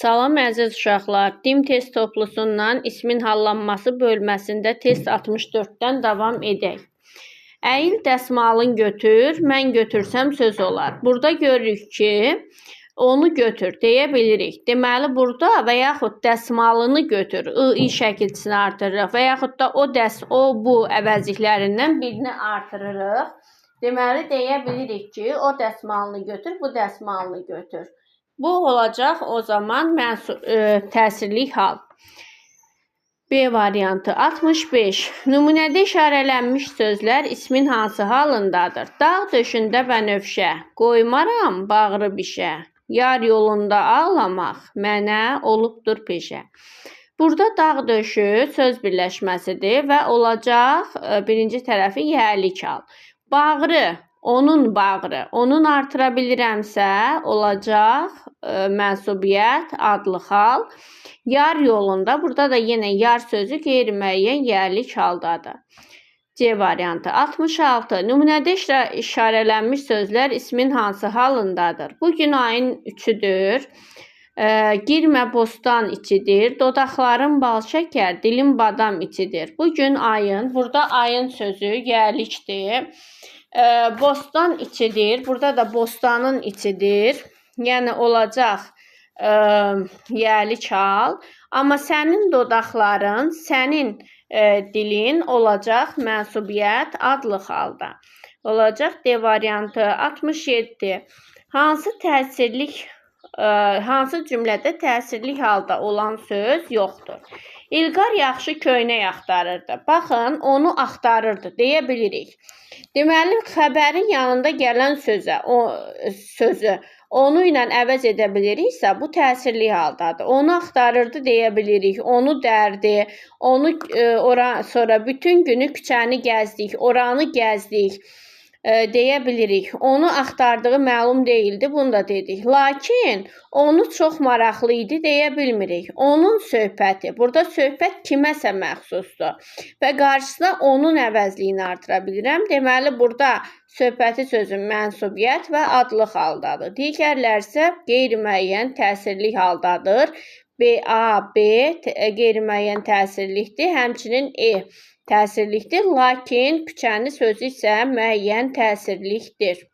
Salam əziz uşaqlar, DİM test toplusundan ismin hallanması bölməsində test 64-dən davam edək. Əyil dəsmalın götür, mən götürsəm söz olar. Burada görürük ki, onu götür deyə bilirik. Deməli, burada və yaxud dəsmalını götür, I şəkilçisini artırırıq və yaxud da o, bu əvəzliklərindən birini artırırıq. Deməli, deyə bilirik ki, o dəsmalını götür, bu dəsmalını götür. Bu olacaq o zaman təsirli hal. B variantı 65. Nümunədə işarələnmiş sözlər ismin hansı halındadır? Dağ döşündə bənövşə, qoymaram bağrı bişə, yar yolunda ağlamaq mənə olubdur peşə. Burada dağ döşü söz birləşməsidir və olacaq birinci tərəfi yərlik hal. Bağrı, onun bağrı, onun artıra bilirəmsə olacaq mənsubiyyət, adlı hal. Yar yolunda, burada da yenə yar sözü qeyri-müəyyən yerlik haldadır. C variantı 66. Nümunədə işarələnmiş sözlər ismin hansı halındadır? Bugün ayın 3-üdür. Girmə bostan içidir. Dodaqların bal şəkər, dilin badam içidir. Bugün ayın, burada ayın sözü yerlikdir. Bostan içidir. Burada da bostanın içidir. Yəni olacaq yerlik hal. Amma sənin dodaqların, sənin dilin olacaq mənsubiyyət adlı halda. Olacaq D variantı 67. Hansı cümlədə təsirli halda olan söz yoxdur? İlqar yaxşı köynək axtarırdı. Baxın, onu axtarırdı deyə bilirik. Deməli, xəbərin yanında gələn sözü onu ilə əvəz edə biliriksə, bu təsirli haldadır. Onu axtarırdı deyə bilirik. Onu dərdi, onu sonra bütün günü küçəni gəzdik, oranı gəzdik deyə bilirik. Onu axtardığı məlum deyildi, bunu da dedik. Lakin onu çox maraqlı idi deyə bilmirik. Onun söhbəti, burada söhbət kiməsə məxsusdur və qarşısına onun əvəzliyini artıra bilirəm. Deməli, burada söhbəti sözün mənsubiyyət və adlı haldadır. Digərlər isə qeyri-müəyyən təsirli haldadır. A, B qeyri-müəyyən təsirlikdir, həmçinin E təsirlikdir, lakin küçəni sözü isə müəyyən təsirlikdir.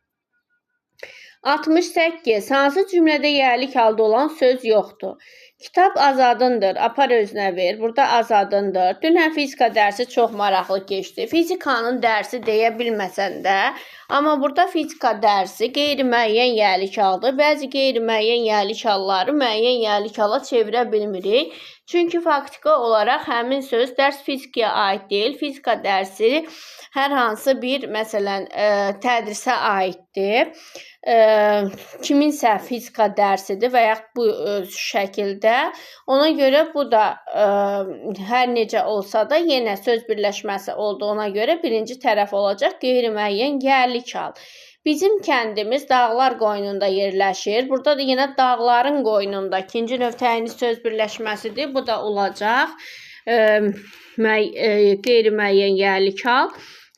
68. Hansı cümlədə yerlik halda olan söz yoxdur? Kitab azadındır, apar özünə ver. Burada azadındır. Dünən fizika dərsi çox maraqlı keçdi. Fizikanın dərsi deyə bilməsən də, amma burada fizika dərsi qeyri-müəyyən yerlik haldır. Bəzi qeyri-müəyyən yerlik halları müəyyən yerlik hala çevirə bilmirik. Çünki faktiki olaraq həmin söz dərs fizikaya aid deyil. Fizika dərsi hər hansı bir, məsələn, tədrisə aiddir. Kiminsə fizika dərsidir və yaxud bu şəkildə. Ona görə bu da hər necə olsa da yenə söz birləşməsi olduğuna görə birinci tərəf olacaq qeyri-müəyyən yerlik hal. Bizim kəndimiz dağlar qoynunda yerləşir. Burada da yenə dağların qoynunda ikinci növ təyini söz birləşməsidir. Bu da olacaq qeyri-müəyyən yerlik hal.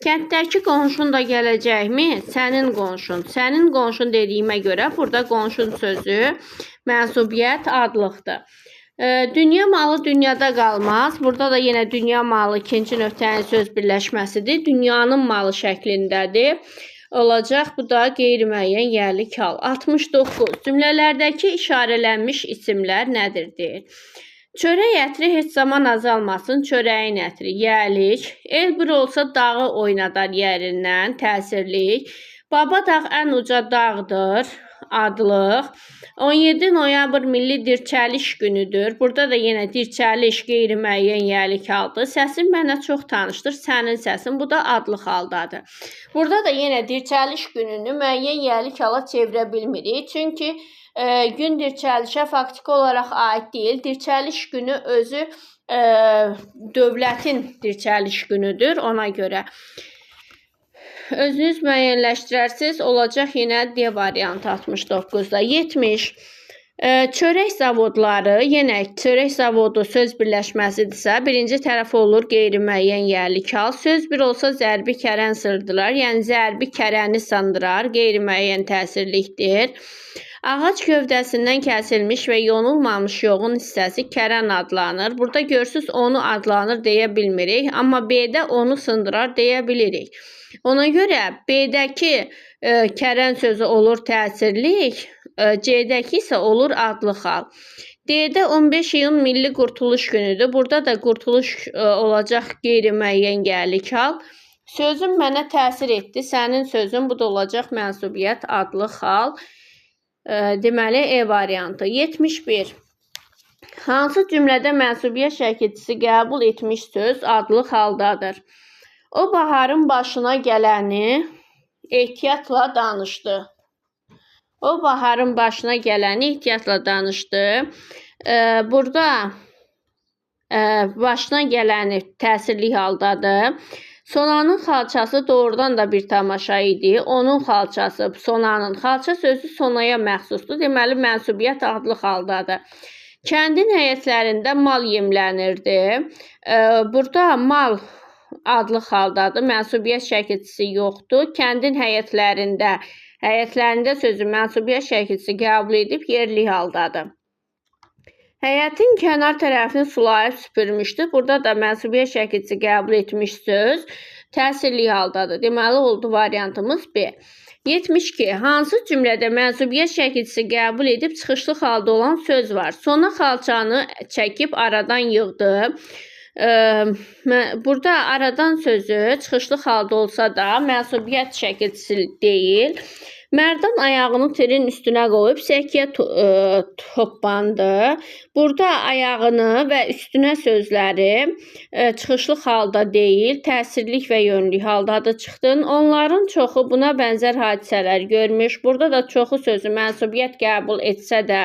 Kənddəki qonşun da gələcəkmi? Sənin qonşun. Sənin qonşun dediyimə görə burada qonşun sözü mənsubiyyət adlıqdır. Dünya malı dünyada qalmaz. Burada da yenə dünya malı ikinci növ təyini söz birləşməsidir. Dünyanın malı şəklindədir. Olacaq, bu da qeyri-müəyyən yerlik hal. 69. Cümlələrdəki işarələnmiş isimlər nədir deyir? Çörək ətri heç zaman azalmasın, çörəyin ətri, yerlik. El bir olsa dağı oynadar yerindən, təsirlik. Baba dağ ən uca dağdır, adlıq. 17 noyabr milli dirçəliş günüdür. Burada da yenə dirçəliş qeyri-müəyyən yerlik haldır. Səsin mənə çox tanışdır, sənin səsin. Bu da adlıq haldadır. Burada da yenə dirçəliş gününü müəyyən yerlik hala çevirə bilmirik. Çünki gün dirçəlişə faktiki olaraq aid deyil. Dirçəliş günü özü dövlətin dirçəliş günüdür ona görə. Özünüz müəyyənləşdirərsiniz, olacaq yenə D variantı 69-da. 70. Çörək zavodları, yenə çörək zavodu söz birləşməsidirsə, birinci tərəf olur qeyri-müəyyən yerlik hal. Söz bir olsa zərbi kərən sırdılar, yəni zərbi kərəni sandırar, qeyri-müəyyən təsirlikdir. Ağac gövdəsindən kəsilmiş və yonulmamış yoğun hissəsi kərən adlanır. Burada görürsüz onu adlanır deyə bilmirik, amma B-də onu sındırar deyə bilirik. Ona görə B-dəki kərən sözü olur təsirlik, C-dəki isə olur adlı xal. D-də 15 iyun Milli Qurtuluş günüdür. Burada da qurtuluş olacaq qeyri-müəyyən gəllik hal. Sözün mənə təsir etdi. Sənin sözün bu da olacaq mənsubiyyət adlı xal. Deməli, E variantı. 71. Hansı cümlədə mənsubiyyət şəkilçisi qəbul etmiş söz adlı xaldadır? O baharın başına gələni ehtiyatla danışdı. O baharın başına gələni ehtiyatla danışdı. Burada başına gələni təsirli haldadır. Sonanın xalçası doğrudan da bir tamaşa idi. Onun xalçası, sonanın. Xalça sözü sonaya məxsusdur. Deməli, mənsubiyyət adlı xaldadır. Kəndin həyətlərində mal yemlənirdi. Burada mal adlı xaldadır. Mənsubiyyət şəkilçisi yoxdur. Kəndin həyətlərində sözü mənsubiyyət şəkilçisi qəbul edib yerli haldadır. Həyətin kənar tərəfini sulayıb süpürmüşdü. Burada da mənsubiyyət şəkilçisi qəbul etmiş söz təsirli haldadır. Deməli, oldu variantımız B. 72. Hansı cümlədə mənsubiyyət şəkilçisi qəbul edib çıxışlı halda olan söz var? Sona xalçanı çəkib aradan yığdı. Burada aradan sözü çıxışlı halda olsa da mənsubiyyət şəkilçisi deyil. Mərdan ayağını tirin üstünə qoyub səkiyə toppandı. Burada ayağını və üstünə sözləri çıxışlı halda deyil, təsirlik və yönlü haldadır çıxdın. Onların çoxu buna bənzər hadisələr görmüş. Burada da çoxu sözü mənsubiyyət qəbul etsə də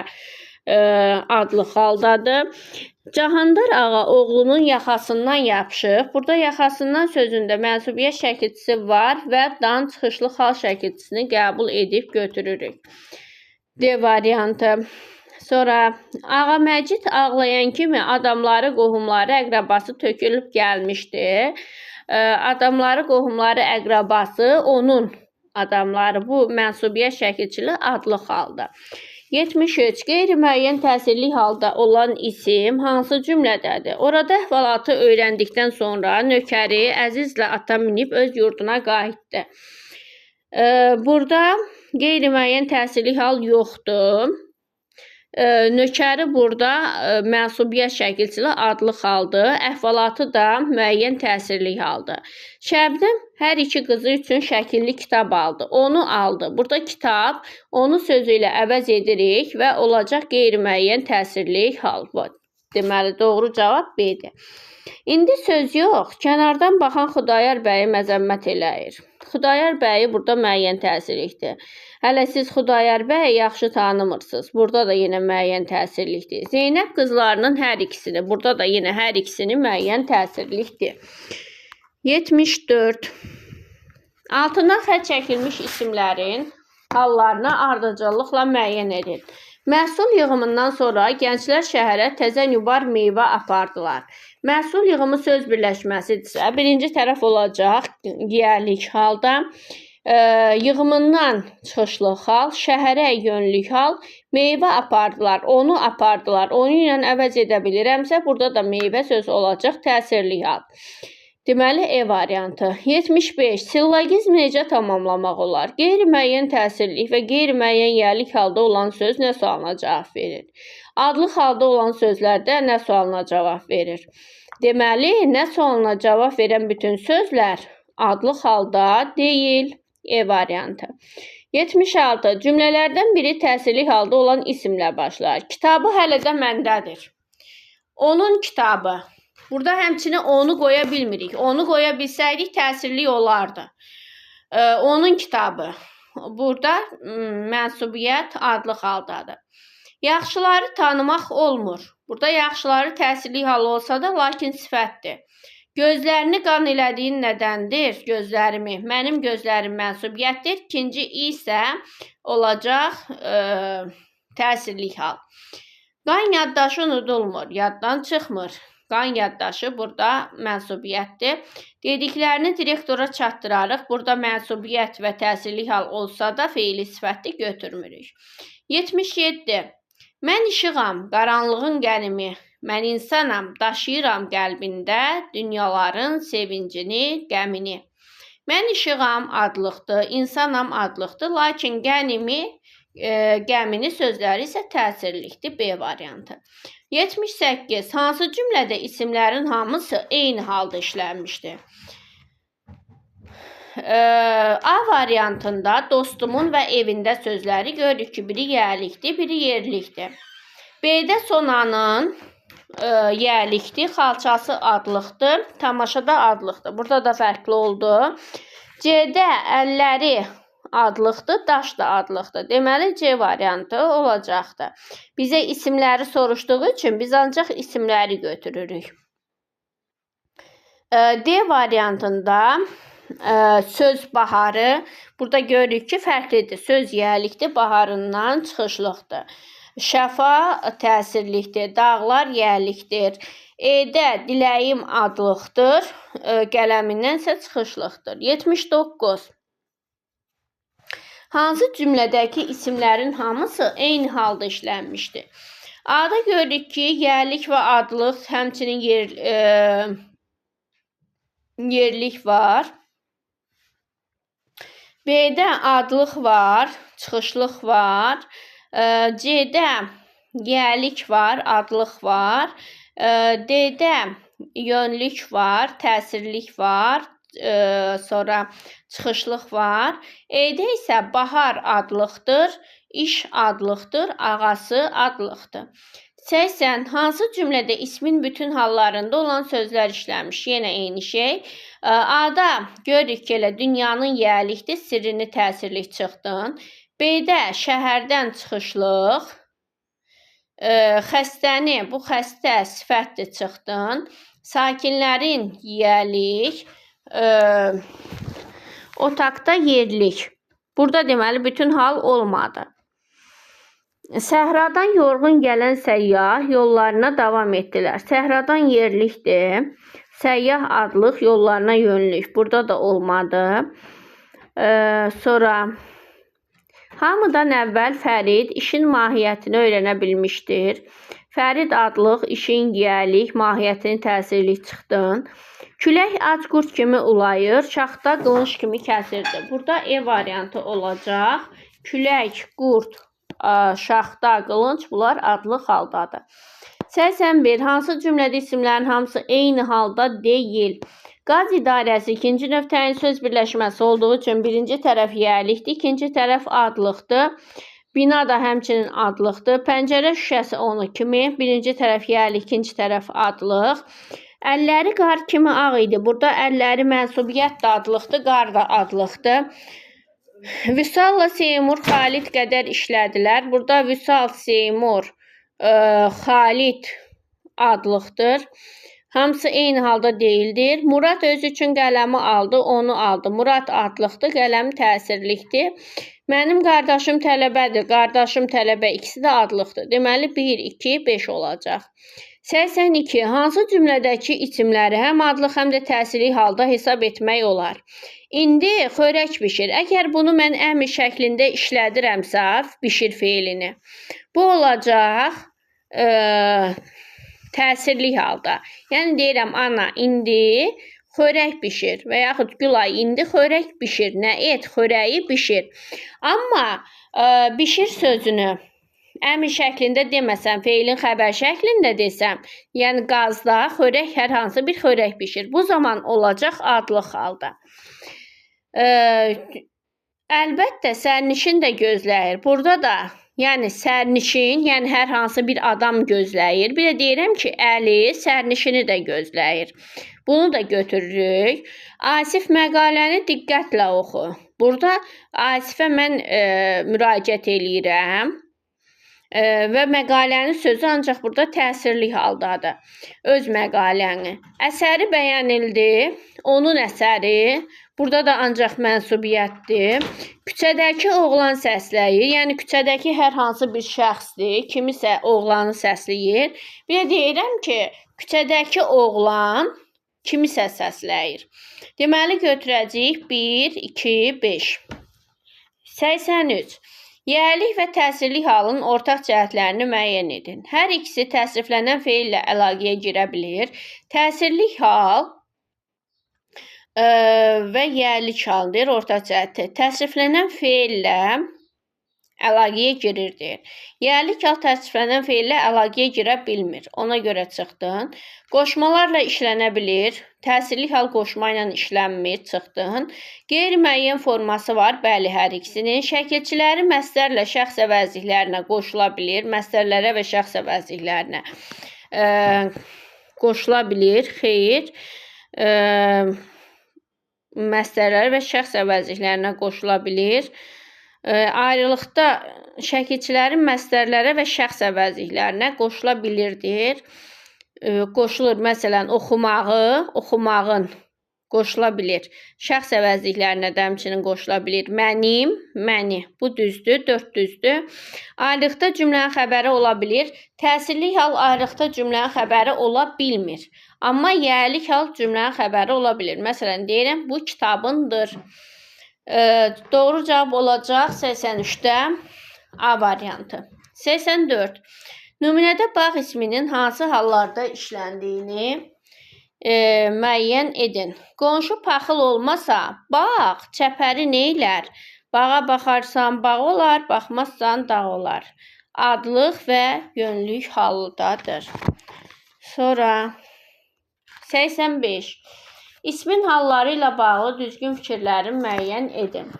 adlı haldadır. Cahandar ağa oğlunun yaxasından yapışıb. Burada yaxasından sözündə mənsubiyyət şəkilçisi var və dan çıxışlı xal şəkilçisini qəbul edib götürürük. D variantı. Sonra Ağa Məcid ağlayan kimi adamları, qohumları, əqrabası tökülüb gəlmişdi. Adamları, qohumları, əqrabası onun adamları. Bu mənsubiyyət şəkilçili adlı xaldır. 73. Qeyri-müəyyən təsirli halda olan isim hansı cümlədədir? Orada əhvalatı öyrəndikdən sonra nökəri əzizlə ata minib öz yurduna qayıtdı. Burada qeyri-müəyyən təsirli hal yoxdur. Nökəri burada mənsubiyyət şəkilçili adlı xaldır. Əhvalatı da müəyyən təsirli haldır. Şəbnəm hər iki qızı üçün şəkilli kitab aldı. Onu aldı. Burada kitab onu sözü ilə əvəz edirik və olacaq qeyri-müəyyən təsirli hal. Deməli, doğru cavab B-dir. İndi söz yox, kənardan baxan Xudayar bəyi məzəmmət eləyir. Xudayar bəyi burada müəyyən təsirlikdir. Hələ siz Xudayar bəyi yaxşı tanımırsınız. Burada da yenə müəyyən təsirlikdir. Zeynəb qızlarının hər ikisini, burada da yenə hər ikisini müəyyən təsirlikdir. 74. Altına xətt çəkilmiş isimlərin hallarını ardıcıllıqla müəyyən edin. Məhsul yığımından sonra gənclər şəhərə təzə nübar meyvə apardılar. Məhsul yığımı söz birləşməsidirsə, birinci tərəf olacaq yiyərlik halda. Yığımından çıxışlı hal, şəhərə yönlük hal, meyvə apardılar, onu apardılar, onu ilə əvəz edə bilirəmsə, burada da meyvə söz olacaq təsirli hal. Deməli, E variantı. 75. Sillogizmi necə tamamlamaq olar? Qeyri-müəyyən təsirlik və qeyri-müəyyən yerlik halda olan söz nə sualına cavab verir? Adlı halda olan sözlərdə nə sualına cavab verir? Deməli, nə sualına cavab verən bütün sözlər adlı halda deyil. E variantı. 76. Cümlələrdən biri təsirli halda olan isimlə başlar. Kitabı hələ də məndədir. Onun kitabı. Burada həmçinin onu qoya bilmirik. Onu qoya bilsəydik təsirli olardı. Onun kitabı. Burada mənsubiyyət adlı haldadır. Yaxşıları tanımaq olmur. Burada yaxşıları təsirli hal olsa da, lakin sifətdir. Gözlərini qan elədiyin nədəndir? Gözlərimi. Mənim gözlərim mənsubiyyətdir. İkinci isə olacaq təsirli hal. Qan yaddaşı unudulmur, yaddan çıxmır. Qan yaddaşı burada mənsubiyyətdir. Dediklərini direktora çatdırarıq. Burada mənsubiyyət və təsirli hal olsa da feili sifətli götürmürük. 77. Mən işığam, qaranlığın qənimi. Mən insanam, daşıyıram qəlbində dünyaların sevincini, qəmini. Mən işığam adlıqdır, insanam adlıqdır, lakin qənimi, qəmini sözləri isə təsirlikdir, B variantı. 78. Hansı cümlədə isimlərin hamısı eyni halda işlənmişdir? A variantında dostumun və evində sözləri görürük ki, biri yerlikdir, biri yerlikdir. B-də sonanın yerlikdir, xalçası adlıqdır, tamaşada adlıqdır. Burada da fərqli oldu. C-də əlləri adlıqdır, daş da adlıqdır. Deməli, C variantı olacaqdır. Bizə isimləri soruşduğu üçün biz ancaq isimləri götürürük. D variantında söz baharı. Burada görürük ki, fərqlidir. Söz yerlikdir, baharından çıxışlıqdır. Şəfa təsirlikdir, dağlar yerlikdir. E-də diləyim adlıqdır, qələmindən isə çıxışlıqdır. 79. Hansı cümlədəki isimlərin hamısı eyni halda işlənmişdir? A-da görürük ki, yerlik və adlıq, həmçinin yerlik var. B-də adlıq var, çıxışlıq var. C-də yerlik var, adlıq var. D-də yönlük var, təsirlik var, sonra çıxışlıq var. E-də isə bahar adlıqdır, iş adlıqdır, ağası adlıqdır. 80. Hansı cümlədə ismin bütün hallarında olan sözlər işlənmiş? Yenə eyni şey. A-da görürük ki, elə dünyanın yerlikdir, sirrini təsirlik çıxdın. B-də şəhərdən çıxışlıq, xəstəni, bu xəstə sifətdir, çıxdın. Sakinlərin yerlik, otaqda yerlik. Burada deməli bütün hal olmadı. Səhradan yorğun gələn səyyah yollarına davam etdilər. Səhradan yerlikdir. Səyyah adlıq, yollarına yönlük. Burada da olmadı. Sonra hamıdan əvvəl Fərid işin mahiyyətini öyrənə bilmişdir. Fərid adlıq, işin yerlik, mahiyyətini təsirlik çıxdın. Külək ac qurd kimi ulayır, şaxta qılınc kimi kəsirdi. Burada E variantı olacaq. Külək, qurd, şaxta, qılınc bunlar adlıq haldadır. 81. Hansı cümlədə isimlərin hamısı eyni halda deyil? Qaz idarəsi ikinci növ təyin söz birləşməsi olduğu üçün birinci tərəf yerlikdir, ikinci tərəf adlıqdır. Bina da həmçinin adlıqdır. Pəncərə şüşəsi onu kimi, birinci tərəf yerlik, ikinci tərəf adlıq. Əlləri qar kimi ağ idi. Burada əlləri mənsubiyyət də adlıqdır, qar da adlıqdır. Vüsalla Seymur Xalid qədər işlədilər. Burada Vüsal, Seymur, Xalid adlıqdır. Hamısı eyni halda deyildir. Murad öz üçün qələmi aldı, onu aldı. Murad adlıqdır, qələmi təsirlikdir. Mənim qardaşım tələbədir, qardaşım tələbə, ikisi də adlıqdır. Deməli 1, 2, 5 olacaq. 82. Hansı cümlədəki isimləri həm adlıq, həm də təsirli halda hesab etmək olar? İndi xörək bişir. Əgər bunu mən əmr şəklində işlədirəmsə, bişir feilini. Bu olacaq təsirli halda. Yəni deyirəm, ana, indi xörək bişir və yaxud Gülay, indi xörək bişir. Nə et? Xörəyi bişir. Amma bişir sözünü əmr şəklində deməsəm, feilin xəbər şəklində desəm, yəni qazda xörək, hər hansı bir xörək bişir. Bu zaman olacaq adlıq halda. Əlbəttə, sərnişin də gözləyir. Burada da yəni sərnişin, yəni hər hansı bir adam gözləyir. Bir də deyirəm ki, Əli sərnişini də gözləyir. Bunu da götürürük. Asif məqaləni diqqətlə oxu. Burada Asifə mən müraciət eləyirəm. Və məqalənin sözü ancaq burada təsirli haldadır. Öz məqaləni. Əsəri bəyənildi. Onun əsəri. Burada da ancaq mənsubiyyətdir. Küçədəki oğlan səsləyir. Yəni küçədəki hər hansı bir şəxsdir. Kimisə oğlanı səsləyir. Bir də deyirəm ki, küçədəki oğlan kimisə səsləyir. Deməli götürəcəyik 1, 2, 5. 83. Yəhərlik və təsirli halın ortaq cəhətlərini müəyyən edin. Hər ikisi təsriflənən feillə əlaqəyə girə bilir. Təsirli hal və yəhərlik haldır ortaq cəhətdə. Təsriflənən feillə əlaqəyə girirdir. Yəhərlik hal təsriflənən feillə əlaqəyə girə bilmir. Ona görə çıxdın. Qoşmalarla işlənə bilir. Təsirli hal qoşma ilə işlənmir. Çıxdın. Qeyri-müəyyən forması var. Bəli, hər ikisinin. Şəkilçiləri məstərlə şəxs əvəzliklərinə qoşula bilir. Məstərlərə və şəxs əvəzliklərinə qoşula bilir. Xeyr. Məstərlər və şəxs əvəzliklərinə qoşula bilir. Ayrılıqda şəkilçilərin məstərlərə və şəxs əvəzliklərinə qoşula bilirdir. Qoşulur, məsələn, oxumağın qoşula bilir. Şəxs əvəzliklərinə də həmçinin qoşula bilir. Mənim, məni. Bu düzdür, 4 düzdür. Ayrılıqda cümlənin xəbəri ola bilir. Təsirli hal ayrılıqda cümlənin xəbəri ola bilmir. Amma yəhərlik hal cümlənin xəbəri ola bilir. Məsələn, deyirəm, bu kitabındır. Doğru cavab olacaq 83-də A variantı. 84. Nümunədə bağ isminin hansı hallarda işləndiyini müəyyən edin. Qonşu paxıl olmasa, bağ çəpəri neylər? Bağa baxarsan bağ olar, baxmazsan dağ olar. Adlıq və yönlük haldadır. Sonra 85. İsmin halları ilə bağlı düzgün fikirləri müəyyən edin.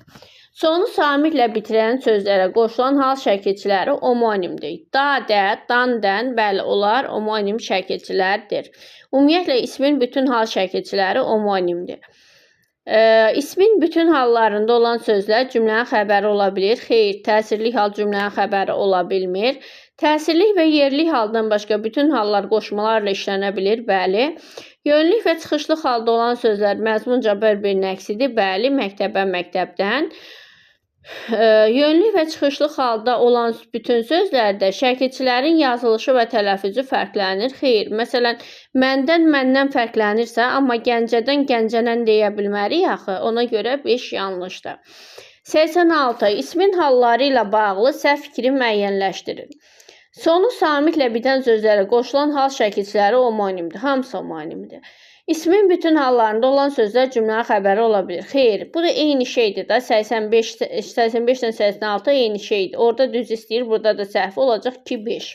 Sonu samitlə bitirən sözlərə qoşulan hal şəkilçiləri omonimdir. Da-də, dan-dən, bəli, onlar omonim şəkilçilərdir. Ümumiyyətlə, ismin bütün hal şəkilçiləri omonimdir. İsmin bütün hallarında olan sözlər cümlənin xəbəri ola bilir. Xeyr, təsirli hal cümlənin xəbəri ola bilmir. Təsirli və yerli haldan başqa bütün hallar qoşmalarla işlənə bilir. Bəli. Yönlük və çıxışlıq halda olan sözlər məzmunca bir-birinin əksidir. Bəli, məktəbə, məktəbdən. Yönlük və çıxışlıq halda olan bütün sözlərdə şəkilçilərin yazılışı və tələffüzü fərqlənir. Xeyr, məsələn, məndən, məndən fərqlənirsə, amma Gəncədən, Gəncənən deyə bilmərik axı. Ona görə 5 yanlışdır. 86. İsmin halları ilə bağlı səhv fikri müəyyənləşdirin. Sonu samitlə bitən sözlərə qoşulan hal şəkilçiləri omonimdir. Hamısı omonimdir. İsmin bütün hallarında olan sözlər cümlənin xəbəri ola bilir. Xeyr, bu da eyni şeydir da. 85-dən 86 eyni şeydir. Orada düz istəyir, burada da səhv olacaq 2-5.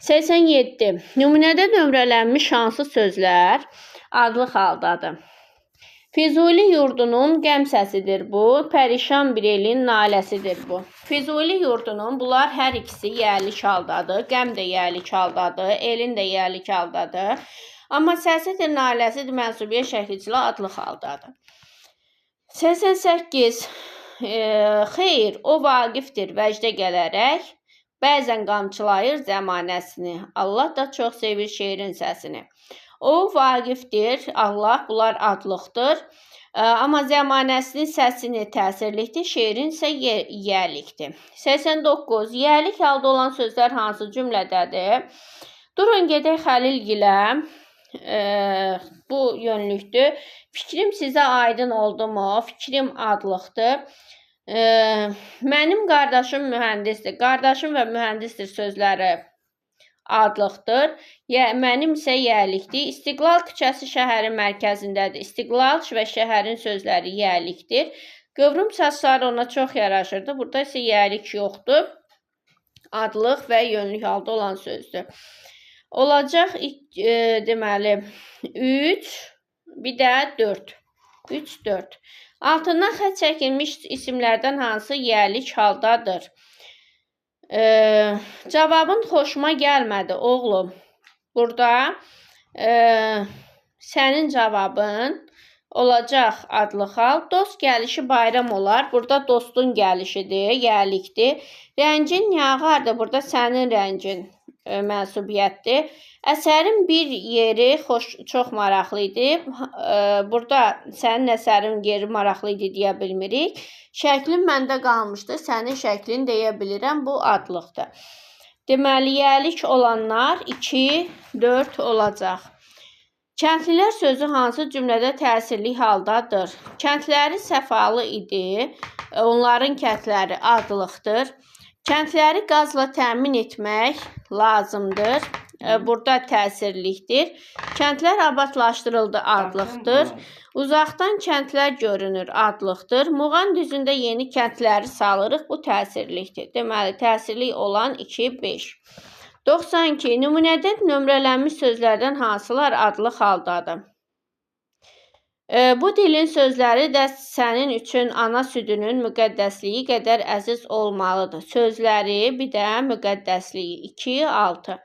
87. Nümunədə nömrələnmiş hansı sözlər adlıq haldadır? Füzuli yurdunun qəm səsidir bu. Pərişan bir elin naləsidir bu. Füzuli yurdunun bunlar hər ikisi yəhərlik haldadır. Qəm də yəhərlik haldadır. Elin də yəhərlik haldadır. Amma səsidir, naləsidir, mənsubiyə şəkilçili adlıq haldadır. 88. Xeyr, o vaqifdir vəcdə gələrək. Bəzən qamçılayır zəmanəsini. Allah da çox sevir şeirin səsini. O vaqifdir, Allah, bunlar adlıqdır. Amma zəmanəsinin səsini təsirlikdir, şeirin isə yərlikdir. 89. Yərlik halda olan sözlər hansı cümlədədir? Durun gedək Xəlilgilə. Bu yönlükdür. Fikrim sizə aydın oldu mu? Fikrim adlıqdır. Mənim qardaşım mühəndisdir. Qardaşım və mühəndisdir sözləri adlıqdır. Mənim isə yərlikdir. İstiqlal küçəsi şəhərin mərkəzindədir. İstiqlal və şəhərin sözləri yərlikdir. Qıvrım saçları ona çox yaraşırdı. Burada isə yərlik yoxdur. Adlıq və yönlük halda olan sözdür. Olacaq deməli 3, bir də 4. 3, 4. Altından xətt çəkilmiş isimlərdən hansı yərlik haldadır? Cavabın xoşuma gəlmədi, oğlum. Burada sənin cavabın olacaq adlıq hal. Dost gəlişi bayram olar. Burada dostun gəlişidir, yərlikdir. Rəngin yağardır. Burada sənin rəngin mənsubiyyətdir. Əsərin bir yeri çox maraqlı idi. Burada sənin əsərin yeri maraqlı idi deyə bilmirik. Şəklin məndə qalmışdı. Sənin şəklin deyə bilirəm. Bu adlıqdır. Deməli, yərlik olanlar 2, 4 olacaq. Kəndlilər sözü hansı cümlədə təsirli haldadır? Kəndləri səfalı idi. onların kəndləri adlıqdır. Kəndləri qazla təmin etmək lazımdır. Burada təsirlikdir. Kəndlər abadlaşdırıldı adlıqdır. Uzaqdan kəndlər görünür adlıqdır. Muğan düzündə yeni kəndləri salırıq. Bu təsirlikdir. Deməli, təsirlik olan 2, 5. 92. Nümunədə nömrələnmiş sözlərdən hansılar adlıq haldadır? Bu dilin sözləri də sənin üçün ana südünün müqəddəsliyi qədər əziz olmalıdır. Sözləri, bir də müqəddəsliyi. 2, 6.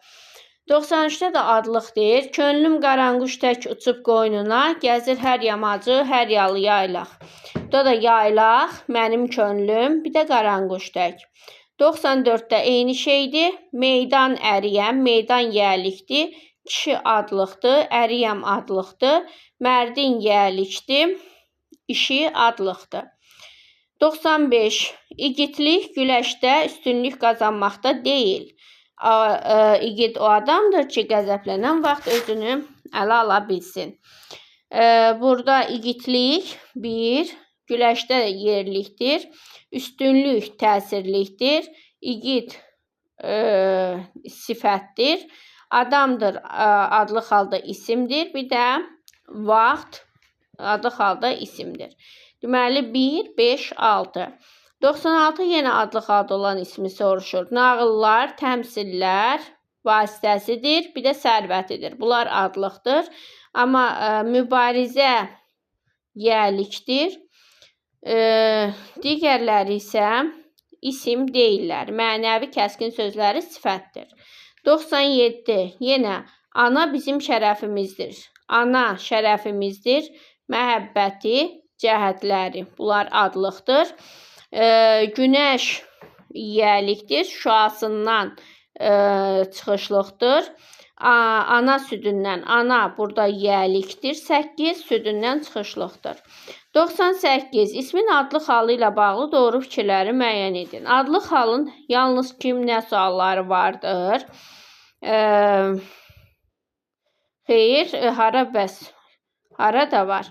93-də də adlıq deyir. Könlüm qaranquş tək uçub qoynuna, gəzir hər yamacı, hər yalı yaylaq. Burada da yaylaq, mənim könlüm, bir də qaranquş tək. 94-də eyni şeydir. Meydan əriyəm, meydan yəlikdir. Kişi adlıqdır, əriyəm adlıqdır. Mərdin yəlikdir, işi adlıqdır. 95. İgidlik güləşdə üstünlük qazanmaqda deyil. İgid o adamdır ki, qəzəblənən vaxt özünü ələ ala bilsin. Burada igidlik 1, güləşdə yerlikdir. Üstünlük təsirlikdir. İgid sifətdir. Adamdır adlıq halda isimdir. Bir də vaxt adlıq halda isimdir. Deməli 1, 5, 6. 96 yenə adlıq halda olan ismi soruşur. Nağıllar, təmsillər vasitəsidir. Bir də sərvətidir. Bunlar adlıqdır. Amma mübarizə yəlikdir. Digərləri isə isim deyirlər. Mənəvi kəskin sözləri sifətdir. 97. Yenə ana bizim şərəfimizdir. Ana şərəfimizdir. Məhəbbəti cəhətləri. Bunlar adlıqdır. Günəş yiyəlikdir. Şüasından çıxışlıqdır. Ana südündən. Ana burada yiyəlikdir. 8 südündən çıxışlıqdır. 98. İsmin adlıq halı ilə bağlı doğru fikirləri müəyyən edin. Adlıq halın yalnız kim, nə sualları vardır? Xeyr, hara bəs? Hara da var.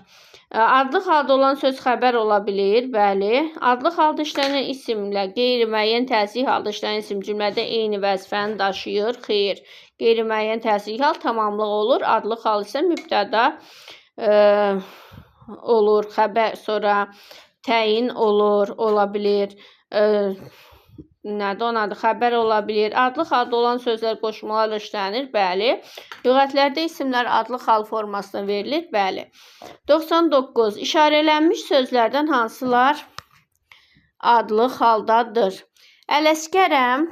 Adlıq halda olan söz xəbər ola bilir. Bəli. Adlıq halda işlənən isimlə qeyri-müəyyən təsirli halda işlənən isim cümlədə eyni vəzifəni daşıyır. Xeyr. Qeyri-müəyyən təsirli hal tamamlıq olur. Adlıq hal isə mübtəda olur. Xəbər sonra təyin olur, ola bilir. Nədir onadır? Xəbər ola bilir. Adlıq halda olan sözlər qoşmalarla işlənir. Bəli. Lüğətlərdə isimlər adlıq hal formasına verilir. Bəli. 99. İşarələnmiş sözlərdən hansılar adlıq haldadır? Ələskərəm,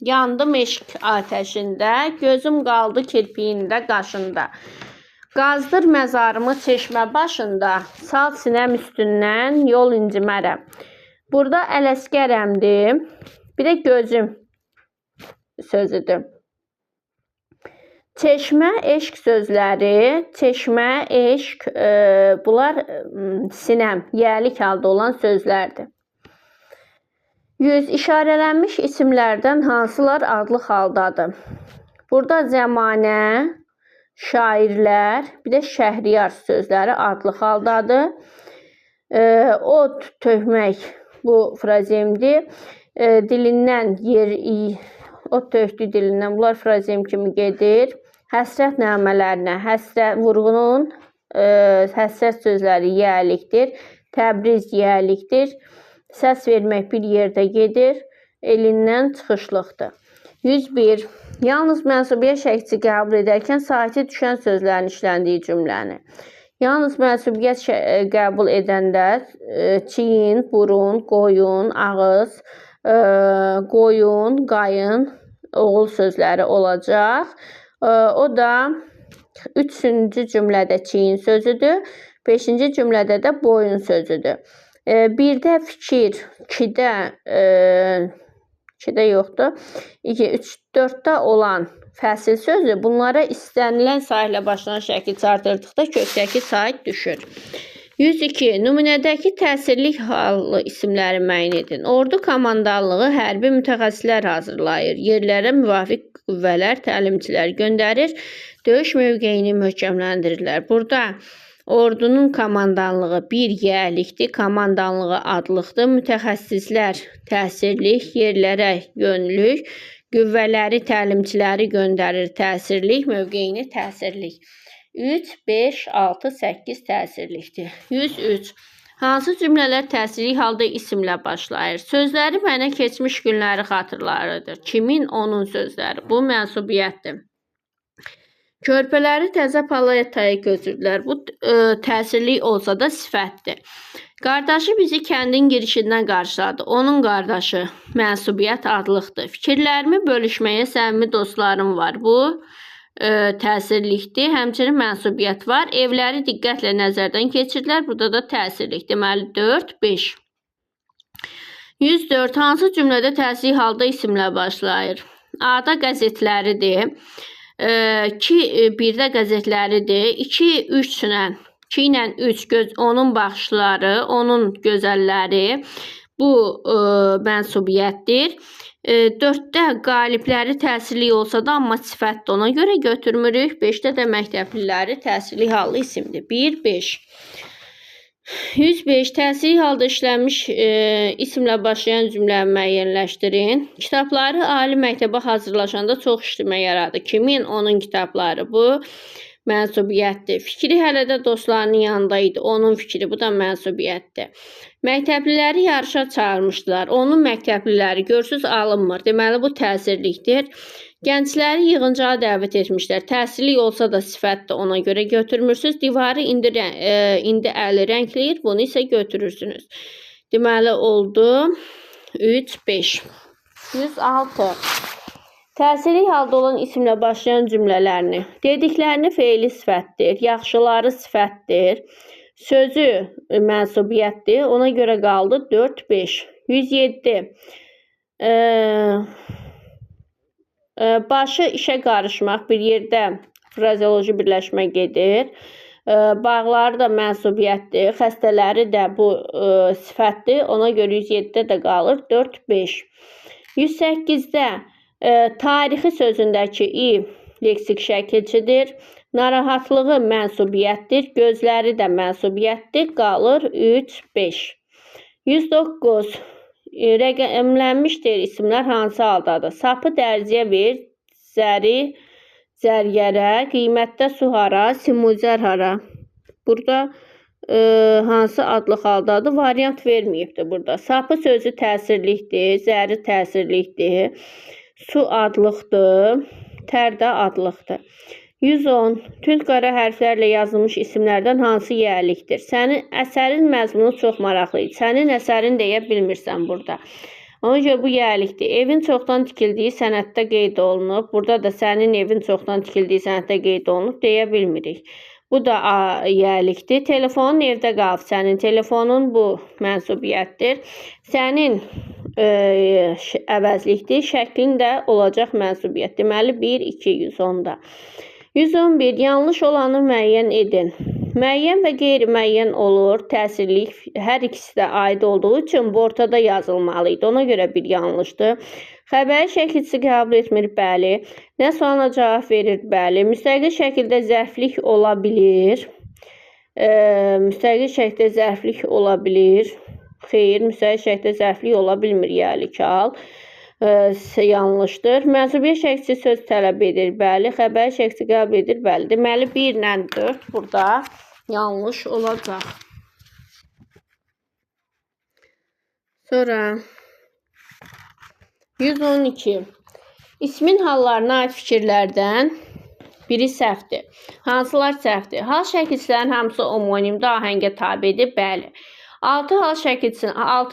yandım eşq atəşində, gözüm qaldı kirpiyində, qaşında. Qazdır məzarımı çeşmə başında, sal sinəm üstündən yol incimərəm. Burada ələskərəmdir, bir də gözüm sözüdür. Çeşmə, eşq sözləri, çeşmə, eşq, bunlar sinəm, yəlik halda olan sözlərdir. 100. İşarələnmiş isimlərdən hansılar adlıq haldadır? Burada zəmanə, şairlər, bir də şəhriyar sözləri adlıq haldadır. Od tökmək bu frazemdir. Dilindən od tökdü dilindən. Bunlar frazem kimi gedir. Həsrət nəğmələrinə, vurğunun həsrət sözləri yəlikdir. Təbriz yəlikdir. Səs vermək bir yerdə gedir. Elindən çıxışlıqdır. 101. Yalnız mənsubiyyət şəxsi qəbul edərkən sahiti düşən sözlərin işləndiyi cümləni. Yalnız mənsubiyyət qəbul edəndə çiyin, burun, qoyun, ağız, qoyun, qayın, oğul sözləri olacaq. O da 3-cü cümlədə çiyin sözüdür. 5-ci cümlədə də boyun sözüdür. 1-də fikir, 2-də yoxdur. 2, 3, 4-də olan fəsil sözü bunlara istənilən sayla başlanan şəkil çatdırdıqda kökdəki say düşür. 102. Nümunədəki təsirli hallı isimləri müəyyən edin. Ordu komandanlığı hərbi mütəxəssislər hazırlayır. Yerlərə müvafiq qüvvələr, təlimçilər göndərir. Döyüş mövqeyini möhkəmləndirirlər. Burada Ordunun komandanlığı bir yəlikdir, komandanlığı adlıqdır. Mütəxəssislər təsirlik, yerlərə yönlük, qüvvələri, təlimçiləri göndərir təsirlik, mövqeyini təsirlik. 3, 5, 6, 8 təsirlikdir. 103. Hansı cümlələr təsirli halda isimlə başlayır? Sözləri mənə keçmiş günləri xatırlarıdır. Kimin? Onun sözləri. Bu mənsubiyyətdir. Körpələri təzə paletaya götürdülər. Bu təsirli olsa da sifətdir. Qardaşı bizi kəndin girişindən qarşıladı. Onun qardaşı mənsubiyyət adlıqdır. Fikirlərimi bölüşməyə səmimi dostlarım var. Bu təsirlikdir. Həmçinin mənsubiyyət var. Evləri diqqətlə nəzərdən keçirdilər. Burada da təsirlik. Deməli 4, 5. 104. Hansı cümlədə təsirli halda isimlə başlayır? A-da qəzetləridir. 2, 1-də qəzetləridir. 2, 3-lə, 2 ilə 3 onun baxışları, onun gözəlləri. Bu mənsubiyyətdir. 4-də qalibləri təsirli olsa da, amma sifətdir. Ona görə götürmürük. 5-də də məktəbliləri təsirli hallı isimdir. 1, 5. 105. Təsirli halda işlənmiş isimlə başlayan cümləni müəyyənləşdirin. Kitabları ali məktəbə hazırlaşanda çox işləmə yaradı. Kimin? Onun kitabları. Bu mənsubiyyətdir. Fikri hələ də dostlarının yanında idi. Onun fikri. Bu da mənsubiyyətdir. Məktəbliləri yarışa çağırmışdılar. Onun məktəbliləri görsüz alınmır. Deməli, bu təsirlikdir. Gəncləri yığıncağa dəvət etmişlər. Təsirli olsa da sifətdir, ona görə götürmürsünüz. Divarı indi əli rəngləyir, bunu isə götürürsünüz. Deməli, oldu 3, 5. 106. Təsirli halda olan isimlə başlayan cümlələrini. Dediklərini feili sifətdir, yaxşıları sifətdir. Sözü mənsubiyyətdir, ona görə qaldı 4, 5. 107. Başı işə qarışmaq, bir yerdə frazeoloji birləşmə gedir. Bağları da mənsubiyyətdir, xəstələri də bu sifətdir. Ona görə 107-də də qalır 4, 5. 108-də tarixi sözündəki i leksik şəkilçidir. Narahatlığı mənsubiyyətdir, gözləri də mənsubiyyətdir. Qalır 3, 5. 109. Rəqəmlənmişdir isimlər hansı haldadır? Sapı dərziyə ver, zəri zərgərə, qiymətdə su hara, simuzər hara. Burada hansı adlıq haldadır? Variant verməyibdir burada. Sapı sözü təsirlikdir, zəri təsirlikdir, su adlıqdır, tər də adlıqdır. 110. Tünd qara hərflərlə yazılmış isimlərdən hansı yəlikdir? Sənin əsərin məzmunu çox maraqlıdır. Sənin əsərin deyə bilmirsən burada. Ona görə bu yəlikdir. Evin çoxdan tikildiyi sənətdə qeyd olunub. Burada da sənin evin çoxdan tikildiyi sənətdə qeyd olunub deyə bilmirik. Bu da yəlikdir. Telefonun evdə qalıb. Sənin telefonun bu mənsubiyyətdir. Sənin əvəzlikdir. Şəklin də olacaq mənsubiyyət. Deməli 1, 2, 110-da. 111. Yanlış olanı müəyyən edin. Müəyyən və qeyri-müəyyən olur. Təsirlik hər ikisi də aid olduğu üçün bu ortada yazılmalıydı. Ona görə bir yanlışdır. Xəbəri şəkilçisi qəbul etmir, bəli. Nə sualına cavab verir, bəli. Müstəqil şəkildə zərflik ola bilir. Müstəqil şəkildə zərflik ola bilir. Xeyr, müstəqil şəkildə zərflik ola bilmir, yəlik al. Yanlışdır. Mənsubiyyət şəkilçisi söz tələb edir, bəli. Xəbər şəkilçisi qəbul edir, bəli. Deməli 1 ilə 4 burada yanlış olacaq. Sonra 112. İsmin hallarına aid fikirlərdən biri səhvdir. Hansılar səhvdir? Hal şəkilçilərin hamısı homonimdə ahəngə tabidir, bəli. 6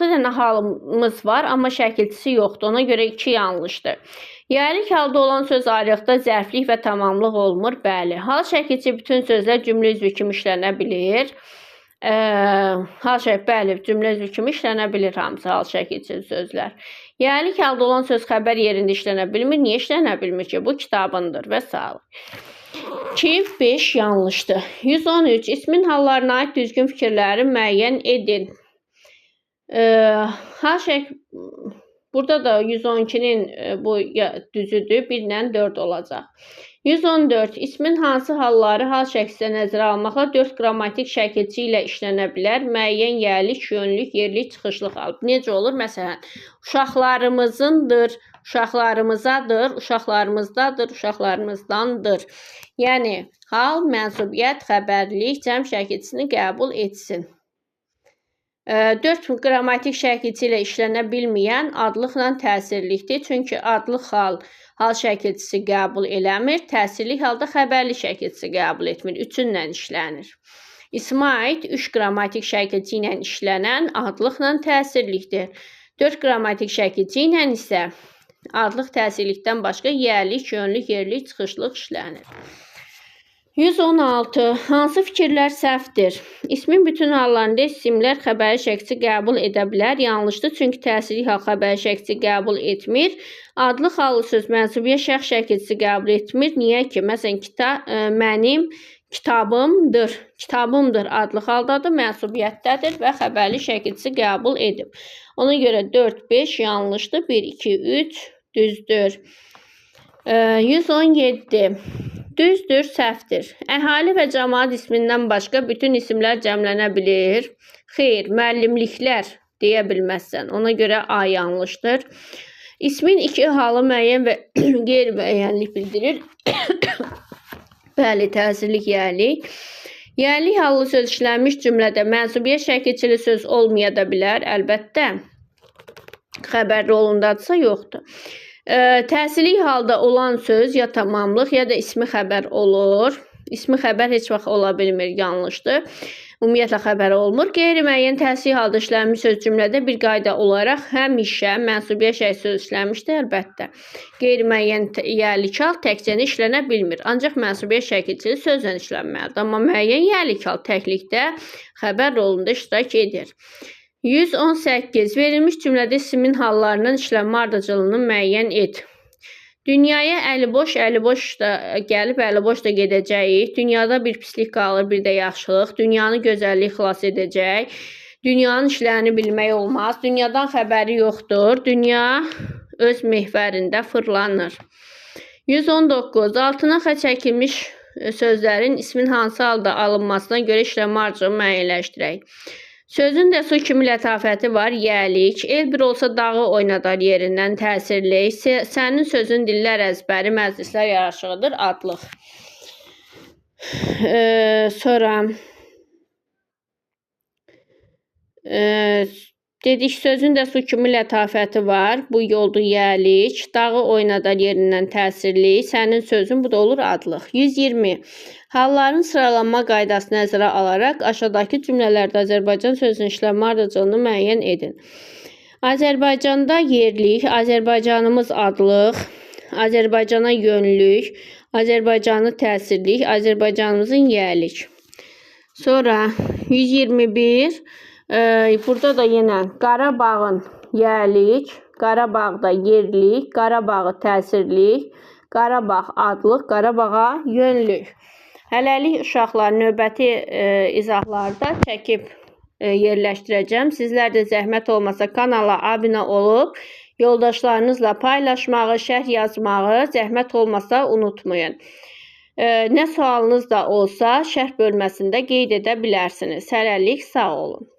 dənə halımız var, amma şəkilçisi yoxdur. Ona görə 2 yanlışdır. Yəlik halda olan söz ayrıqda zərflik və tamamlıq olmur. Bəli. Hal şəkilçi bütün sözlər cümlə üzvü kimi işlənə bilir. Bəli, cümlə üzvü kimi işlənə bilir hamısı hal şəkilçi sözlər. Yəlik halda olan söz xəbər yerində işlənə bilmir. Niyə işlənə bilmir ki? Bu kitabındır və sağ. 2, 5 yanlışdır. 113. İsmin hallarına aid düzgün fikirləri müəyyən edin. Burada da 112-nin bu düzüdür. 1 ilə 4 olacaq. 114. İsmin hansı halları hal şəkildə nəzərə almaqla 4 qrammatik şəkilçi ilə işlənə bilər? Müəyyən yerlik, yönlük, yerlik, çıxışlıq alıb. Necə olur? Məsələn, uşaqlarımızındır, uşaqlarımızadır, uşaqlarımızdadır, uşaqlarımızdandır. Yəni, hal, mənsubiyyət, xəbərlik, cəm şəkilçisini qəbul etsin. 4 qrammatik şəkilçi ilə işlənə bilməyən adlıqla təsirlikdir. Çünki adlıq hal şəkilçisi qəbul eləmir. Təsirlik halda xəbərli şəkilçisi qəbul etmir. Üçünlə işlənir. İsmə aid 3 qrammatik şəkilçi ilə işlənən adlıqla təsirlikdir. 4 qrammatik şəkilçi ilə isə adlıq təsirlikdən başqa yerlik, yönlük, yerlik, çıxışlıq işlənir. 116. Hansı fikirlər səhvdir? İsmin bütün hallarında isimlər xəbəri şəkilçi qəbul edə bilər. Yanlışdır, çünki təsirlik hal xəbəri şəkilçi qəbul etmir. Adlı xallı söz mənsubiyyət şəxs şəkilçisi qəbul etmir. Niyə ki? Məsələn, mənim kitabımdır. Kitabımdır adlı haldadır, mənsubiyyətdədir və xəbərli şəkilçisi qəbul edib. Ona görə 4, 5 yanlışdır. 1, 2, 3 düzdür. 117. Düzdür, səhvdir. Əhali və cəmaət ismindən başqa bütün isimlər cəmlənə bilir. Xeyr, müəllimliklər deyə bilməzsən. Ona görə A yanlışdır. İsmin 2 halı müəyyən və qeyri-müəyyənlik bildirir. Bəli, təsirlik, yerlik. Yerlik hallı söz işlənmiş cümlədə mənsubiyyət şəkilçili söz olmaya da bilər. Əlbəttə, xəbər rolundadırsa yoxdur. Təsirlik halda olan söz ya tamamlıq ya da ismi xəbər olur. İsmi xəbər heç vaxt ola bilmir, yanlışdır. Ümumiyyətlə xəbər olmur. Qeyri-müəyyən təsirlik halda işlənmiş söz cümlədə bir qayda olaraq həmişə mənsubiyyət şəkilçili söz işlənmişdir, əlbəttə. Qeyri-müəyyən yerlik hal təkcə işlənə bilmir. Ancaq mənsubiyyət şəkilçili sözlə işlənməlidir. Amma müəyyən yerlik hal təklikdə xəbər rolunda iştirak edir. 118. Verilmiş cümlədə ismin hallarının işlənmə ardıcıllığını müəyyən et. Dünyaya əliboş da gəlib, əliboş da gedəcəyik. Dünyada bir pislik qalır, bir də yaxşılıq. Dünyanı gözəllik xilas edəcək. Dünyanın işlərini bilmək olmaz. Dünyadan xəbəri yoxdur. Dünya öz mehvərində fırlanır. 119. Altına xətt çəkilmiş sözlərin ismin hansı halda alınmasına görə işlənmə ardıcıllığını müəyyənləşdirək. Sözün də su kimi lətafəti var, yerlik. El bir olsa dağı oynadar yerindən, təsirlik. Sənin sözün dillər əzbəri, məclislər yaraşığıdır, adlıq. Sonra dedik, sözün də su kimi lətafəti var, bu yoldur yerlik. Dağı oynadar yerindən, təsirlik. Sənin sözün, bu da olur adlıq. 120. Halların sıralanma qaydasını nəzərə alaraq aşağıdakı cümlələrdə Azərbaycan sözünün işlənmə ardıcıllığını müəyyən edin. Azərbaycanda yerlik, Azərbaycanımız adlıq, Azərbaycana yönlük, Azərbaycanı təsirlik, Azərbaycanımızın yerlik. Sonra 121. Burada da yenə Qarabağın yerlik, Qarabağda yerlik, Qarabağı təsirlik, Qarabağ adlıq, Qarabağa yönlük. Hələlik uşaqlar növbəti izahlarda çəkib yerləşdirəcəm. Sizlər də zəhmət olmasa kanala abunə olub, yoldaşlarınızla paylaşmağı, şərh yazmağı zəhmət olmasa unutmayın. Nə sualınız da olsa şərh bölməsində qeyd edə bilərsiniz. Hələlik sağ olun.